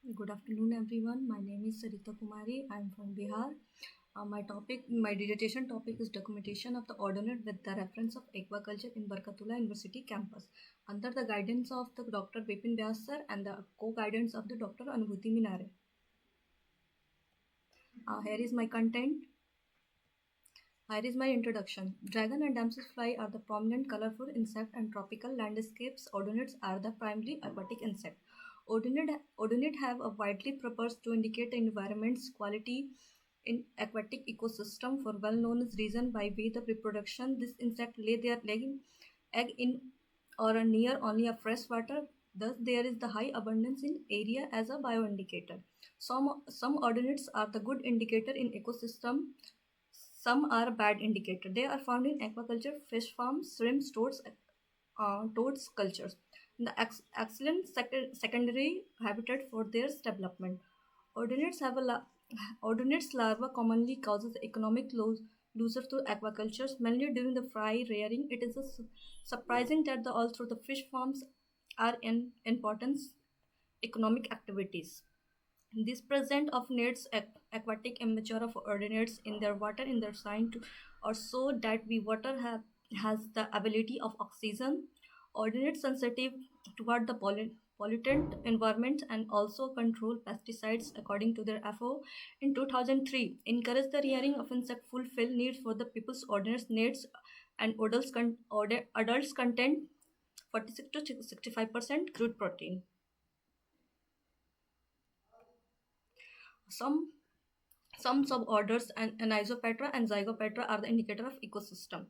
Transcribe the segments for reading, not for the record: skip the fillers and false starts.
Good afternoon, everyone. My name is Sarita Kumari. I'm from Bihar. My dissertation topic is documentation of the ordinate with the reference of aquaculture in Barkatullah University campus under the guidance of the Dr. Bipin Vyas sir and the co-guidance of the Dr. Anubhuti Minare. Here is my content. Here is my introduction. Dragon and damselfly are the prominent colorful insect and tropical landscapes. Ordinates are the primarily aquatic insect. Ordinate have a widely proposed to indicate the environment's quality in aquatic ecosystem for well-known reason by way of reproduction. This insect lay their egg in or near only a fresh water. Thus, there is the high abundance in area as a bioindicator. Some ordinates are the good indicator in ecosystem, some are bad indicator. They are found in aquaculture, fish farms, shrimp toads cultures. Excellent secondary habitat for their development. Ordinates have Ordinates larva commonly causes economic loser to aquaculture, mainly during the fry rearing. It is surprising that all through the fish farms are in importance economic activities. This present of needs aquatic immature of ordinates in their water in their sign to or so that we water has the ability of oxygen. Ordinate sensitive toward the pollutant environment and also control pesticides according to their FO in 2003 encourage the rearing of insect fulfill needs for the people's ordinate needs and adults content 46 to 65% crude protein. Some Some suborders and Anisopetra and Zygopetra are the indicator of ecosystem.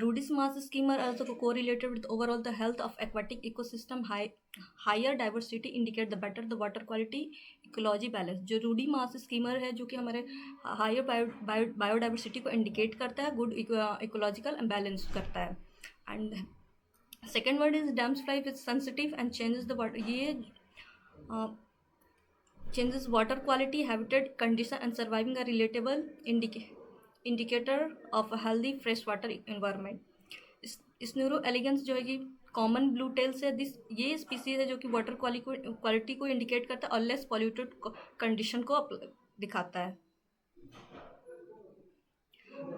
Rudis mass schema are also correlated with overall the health of aquatic ecosystem. Higher diversity indicate the better the water quality, ecology balance. जो रूडी मास schemer है जो कि हमारे higher biodiversity को indicate करता है, good ecological balance करता है. And second word is dams fly which sensitive and changes the water. ये changes water quality, habitat condition, and surviving a relatable indicator of a healthy freshwater environment. Ischnura elegans जो है कि common blue tails है. This ये species है जो कि water quality को इंडिकेट करता है और लेस पॉल्यूटेड कंडीशन को दिखाता है.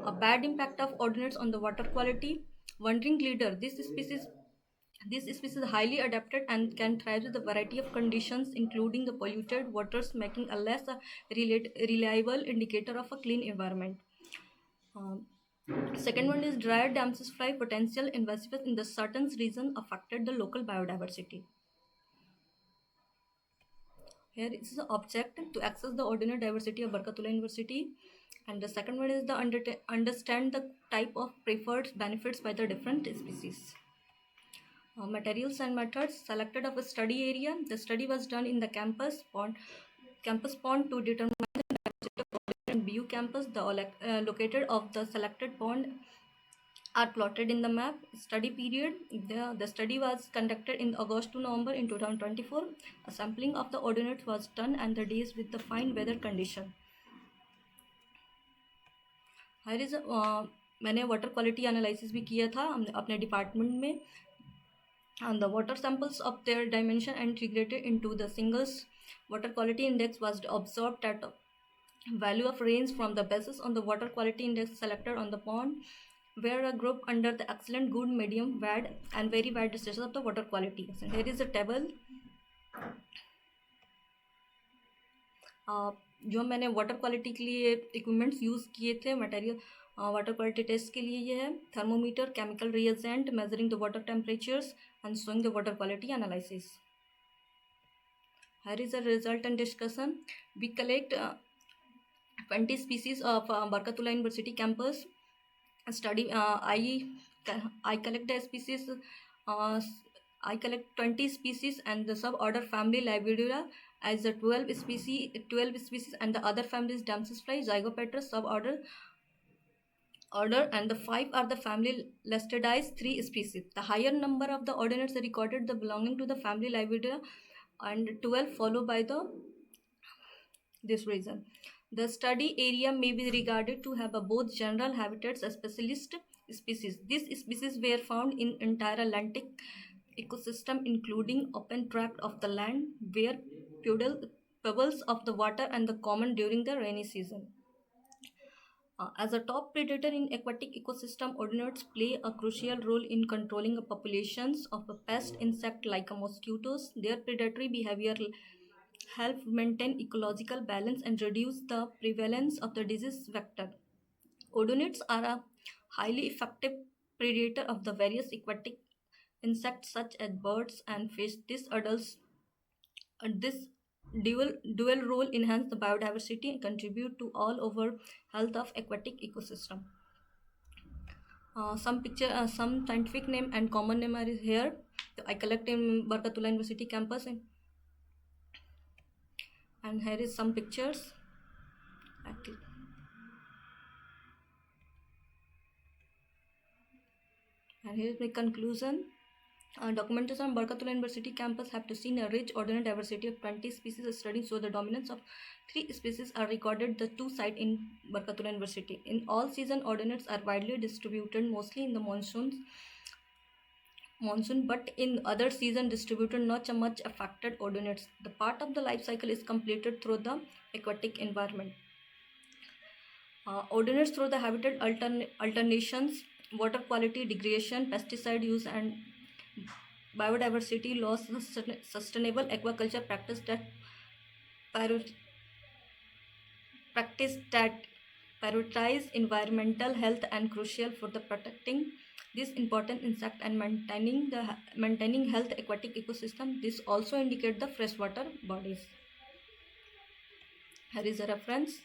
A bad impact of ordinates on the water quality. Wandering leader. This species is highly adapted and can thrive with a variety of conditions, including the polluted waters, making a less reliable indicator of a clean environment. Second one is drier damselfly potential invasiveness in the certain region affected the local biodiversity. Here is the object to access the ordinary diversity of Barkatullah University. And the second one is the understand the type of preferred benefits by the different species. Materials and methods selected of a study area. The study was done in the campus pond to determine the diversity of ordinate and BU campus. The located of the selected pond are plotted in the map. Study period. The study was conducted in August to November in 2024. A sampling of the ordinates was done and the days with the fine weather condition. Here is मैंने water quality analysis भी किया था अपने department में. And the water samples of their dimension and integrated into the singles water quality index was observed that value of range from the basis on the water quality index selected on the pond were a group under the excellent, good, medium, bad and very bad stages of the water quality. So here is a table. जो मैंने water quality के लिए equipments use किए थे material water quality test के लिए, ये है thermometer, chemical reagent, measuring the water temperatures and showing the water quality analysis. Here is the result and discussion. We collect 20 species of Barkatullah University campus study. I collect the species. I collect 20 species and the suborder family Libellula as the 12 species and the other families Damselfly, Zygopetra, suborder and the 5 are the family Lestadies, 3 species. The higher number of the ordinates recorded the belonging to the family Libellula and 12 followed by this reason. The study area may be regarded to have both general habitats and specialist species. These species were found in entire Atlantic ecosystem including open tract of the land where pebbles of the water and the common during the rainy season. As a top predator in aquatic ecosystem, odonats play a crucial role in controlling the populations of a pest insect like mosquitoes. Their predatory behavior help maintain ecological balance and reduce the prevalence of the disease vector. Odonats are a highly effective predator of the various aquatic insects such as birds and fish. This dual role enhance the biodiversity and contribute to all over health of aquatic ecosystem. Some scientific name and common name are here. I collect in Barkatullah University campus, and here is some pictures. And here is my conclusion. Documentation on Barkatullah University campus have to seen a rich ordinary diversity of 20 species studying, so the dominance of 3 species are recorded the 2 site in Barkatullah University. In all season, ordinates are widely distributed, mostly in the monsoon, but in other season distributed not much affected ordinates. The part of the life cycle is completed through the aquatic environment. Ordinates through the habitat alternations, water quality degradation, pesticide use, and biodiversity loss. Sustainable aquaculture practice that prioritize environmental health and crucial for the protecting this important insect and maintaining health aquatic ecosystem. This also indicate the freshwater bodies. Here is a reference.